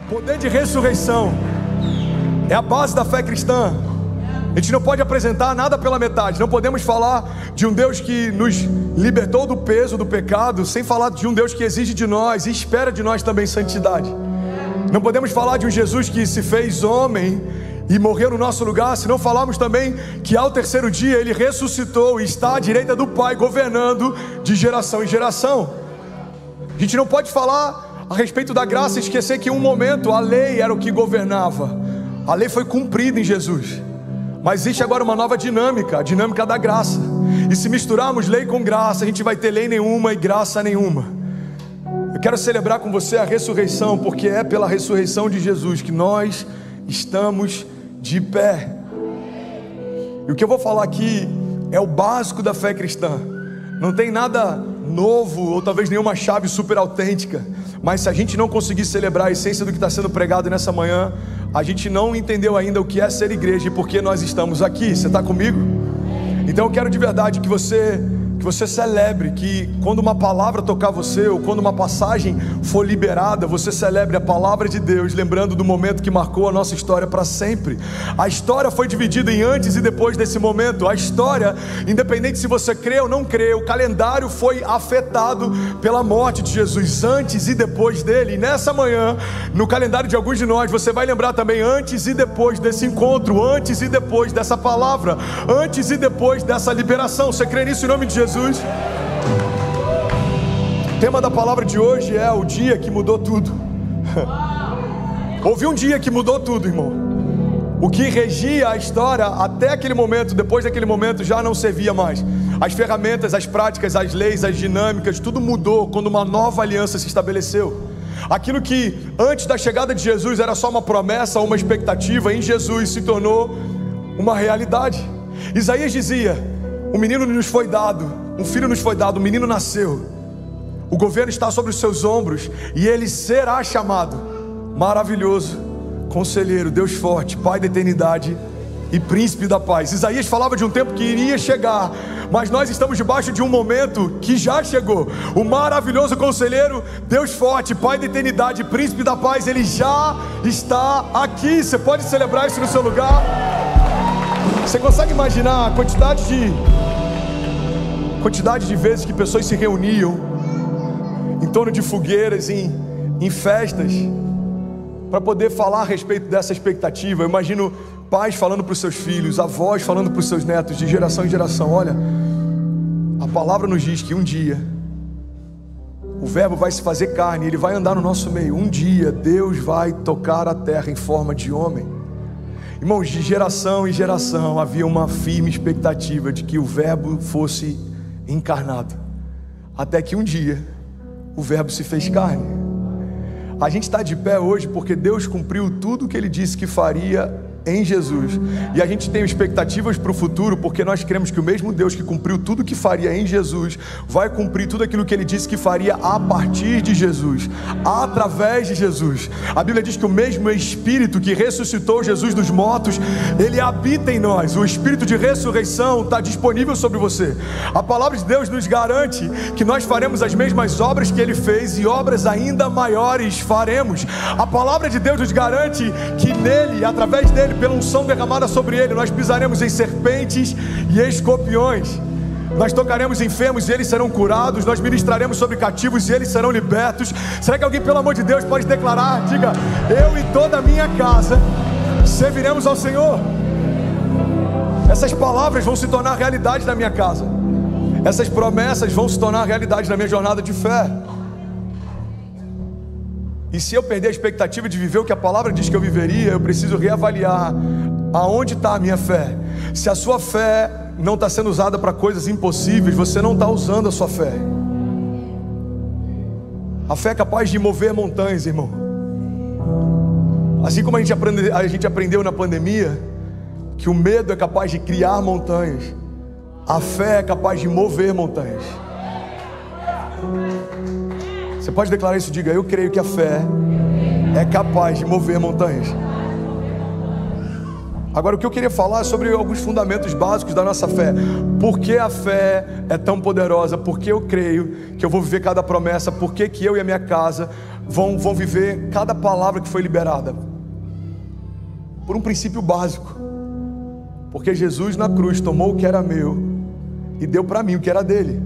Poder de ressurreição é a base da fé cristã. A gente não pode apresentar nada pela metade. Não podemos falar de um Deus que nos libertou do peso do pecado sem falar de um Deus que exige de nós e espera de nós também santidade. Não podemos falar de um Jesus que se fez homem e morreu no nosso lugar, se não falarmos também que ao terceiro dia Ele ressuscitou e está à direita do Pai, governando de geração em geração. A gente não pode falar a respeito da graça e esquecer que em um momento a lei era o que governava. A lei foi cumprida em Jesus, mas existe agora uma nova dinâmica, a dinâmica da graça. E se misturarmos lei com graça, a gente vai ter lei nenhuma e graça nenhuma. Eu quero celebrar com você a ressurreição, porque é pela ressurreição de Jesus que nós estamos de pé. E o que eu vou falar aqui é o básico da fé cristã. Não tem nada novo, ou talvez nenhuma chave super autêntica, mas se a gente não conseguir celebrar a essência do que está sendo pregado nessa manhã, a gente não entendeu ainda o que é ser igreja e por que nós estamos aqui. Você está comigo? Então eu quero de verdade que você celebre, que quando uma palavra tocar você, ou quando uma passagem for liberada, você celebre a palavra de Deus, lembrando do momento que marcou a nossa história para sempre. A história foi dividida em antes e depois desse momento. A história, independente se você crê ou não crê, o calendário foi afetado pela morte de Jesus, antes e depois dele. E nessa manhã, no calendário de alguns de nós, você vai lembrar também antes e depois desse encontro, antes e depois dessa palavra, antes e depois dessa liberação. Você crê nisso em nome de Jesus? O tema da palavra de hoje é o dia que mudou tudo. Houve um dia que mudou tudo, irmão. O que regia a história até aquele momento, depois daquele momento, já não servia mais. As ferramentas, as práticas, as leis, as dinâmicas, tudo mudou quando uma nova aliança se estabeleceu. Aquilo que antes da chegada de Jesus era só uma promessa, uma expectativa, em Jesus se tornou uma realidade. Isaías dizia: um menino nos foi dado, um filho nos foi dado, um menino nasceu, o governo está sobre os seus ombros, e ele será chamado Maravilhoso, Conselheiro, Deus Forte, Pai da Eternidade e Príncipe da Paz. Isaías falava de um tempo que iria chegar, mas nós estamos debaixo de um momento que já chegou. O Maravilhoso Conselheiro, Deus Forte, Pai da Eternidade, Príncipe da Paz, Ele já está aqui. Você pode celebrar isso no seu lugar? Você consegue imaginar a quantidade de vezes que pessoas se reuniam em torno de fogueiras, em festas, para poder falar a respeito dessa expectativa? Eu imagino pais falando para os seus filhos, avós falando para os seus netos, de geração em geração: olha, a palavra nos diz que um dia o verbo vai se fazer carne, ele vai andar no nosso meio. Um dia Deus vai tocar a terra em forma de homem. Irmãos, de geração em geração havia uma firme expectativa de que o verbo fosse encarnado, até que um dia o verbo se fez carne. A gente está de pé hoje porque Deus cumpriu tudo o que Ele disse que faria em Jesus, e a gente tem expectativas para o futuro, porque nós cremos que o mesmo Deus que cumpriu tudo o que faria em Jesus, vai cumprir tudo aquilo que Ele disse que faria a partir de Jesus, através de Jesus. A Bíblia diz que o mesmo Espírito que ressuscitou Jesus dos mortos, Ele habita em nós. O Espírito de ressurreição está disponível sobre você. A palavra de Deus nos garante que nós faremos as mesmas obras que Ele fez, e obras ainda maiores faremos. A palavra de Deus nos garante que nele, através dele, pela unção derramada sobre ele, nós pisaremos em serpentes e escorpiões. Nós tocaremos enfermos e eles serão curados. Nós ministraremos sobre cativos e eles serão libertos. Será que alguém, pelo amor de Deus, pode declarar? Diga: eu e toda a minha casa serviremos ao Senhor. Essas palavras vão se tornar realidade na minha casa. Essas promessas vão se tornar realidade na minha jornada de fé. E se eu perder a expectativa de viver o que a palavra diz que eu viveria, eu preciso reavaliar aonde está a minha fé. Se a sua fé não está sendo usada para coisas impossíveis, você não está usando a sua fé. A fé é capaz de mover montanhas, irmão. Assim como a gente aprendeu na pandemia que o medo é capaz de criar montanhas, a fé é capaz de mover montanhas. Você pode declarar isso? Diga: eu creio que a fé é capaz de mover montanhas. Agora, o que eu queria falar é sobre alguns fundamentos básicos da nossa fé. Por que a fé é tão poderosa? Por que eu creio que eu vou viver cada promessa? Por que eu e a minha casa vão viver cada palavra que foi liberada? Por um princípio básico. Porque Jesus na cruz tomou o que era meu e deu para mim o que era dele.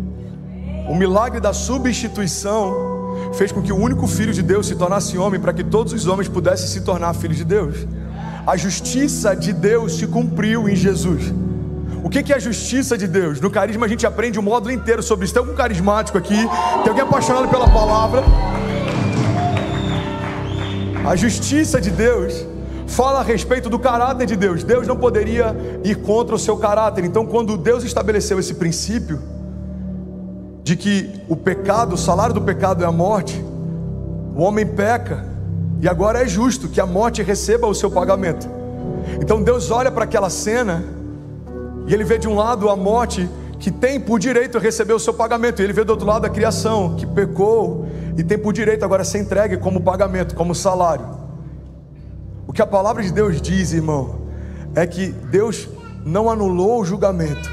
O milagre da substituição fez com que o único Filho de Deus se tornasse homem, para que todos os homens pudessem se tornar filhos de Deus. A justiça de Deus se cumpriu em Jesus. O que é a justiça de Deus? No carisma a gente aprende o módulo inteiro sobre isso. Tem algum carismático aqui? Tem alguém apaixonado pela palavra? A justiça de Deus fala a respeito do caráter de Deus. Deus não poderia ir contra o seu caráter. Então, quando Deus estabeleceu esse princípio de que o pecado, o salário do pecado é a morte, o homem peca e agora é justo que a morte receba o seu pagamento. Então Deus olha para aquela cena e ele vê de um lado a morte, que tem por direito receber o seu pagamento, e ele vê do outro lado a criação, que pecou e tem por direito agora ser entregue como pagamento, como salário. O que a palavra de Deus diz, irmão, é que Deus não anulou o julgamento,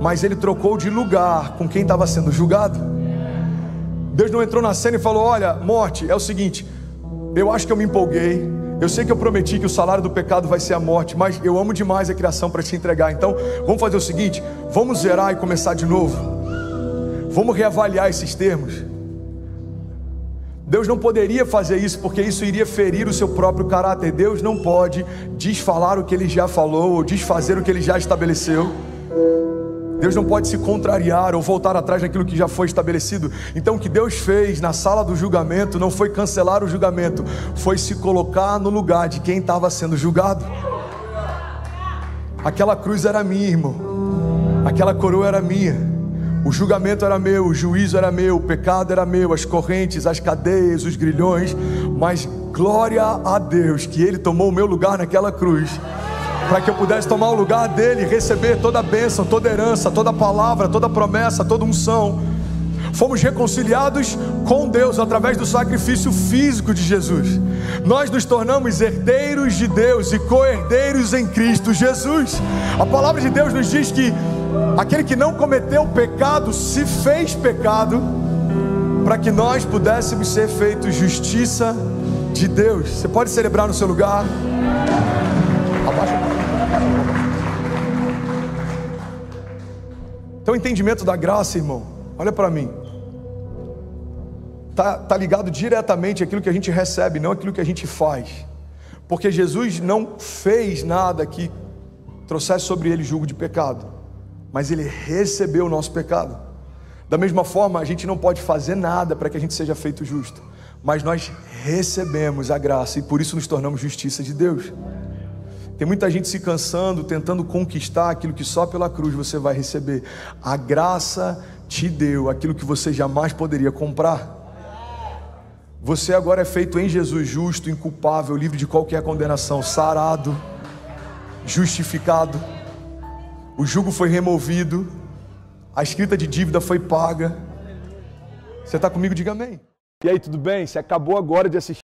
mas ele trocou de lugar com quem estava sendo julgado. Deus não entrou na cena e falou: olha, morte, é o seguinte, eu acho que eu me empolguei, eu sei que eu prometi que o salário do pecado vai ser a morte, mas eu amo demais a criação para te entregar, então vamos fazer o seguinte, vamos zerar e começar de novo, vamos reavaliar esses termos. Deus não poderia fazer isso, porque isso iria ferir o seu próprio caráter. Deus não pode desfalar o que ele já falou, ou desfazer o que ele já estabeleceu. Deus não pode se contrariar ou voltar atrás daquilo que já foi estabelecido. Então o que Deus fez na sala do julgamento não foi cancelar o julgamento, foi se colocar no lugar de quem estava sendo julgado. Aquela cruz era minha, irmão. Aquela coroa era minha. O julgamento era meu, o juízo era meu, o pecado era meu, as correntes, as cadeias, os grilhões. Mas glória a Deus que Ele tomou o meu lugar naquela cruz, para que eu pudesse tomar o lugar dele, receber toda a bênção, toda a herança, toda a palavra, toda a promessa, toda a unção. Fomos reconciliados com Deus através do sacrifício físico de Jesus. Nós nos tornamos herdeiros de Deus e co-herdeiros em Cristo Jesus. A palavra de Deus nos diz que aquele que não cometeu pecado se fez pecado, para que nós pudéssemos ser feitos justiça de Deus. Você pode celebrar no seu lugar? Abaixa. Então, o entendimento da graça, irmão, olha para mim, tá ligado diretamente àquilo que a gente recebe, não àquilo que a gente faz. Porque Jesus não fez nada que trouxesse sobre ele julgo de pecado, mas ele recebeu o nosso pecado. Da mesma forma, a gente não pode fazer nada para que a gente seja feito justo, mas nós recebemos a graça e por isso nos tornamos justiça de Deus. Tem muita gente se cansando, tentando conquistar aquilo que só pela cruz você vai receber. A graça te deu aquilo que você jamais poderia comprar. Você agora é feito em Jesus justo, inculpável, livre de qualquer condenação, sarado, justificado. O jugo foi removido, a escrita de dívida foi paga. Você está comigo? Diga amém. E aí, tudo bem? Você acabou agora de assistir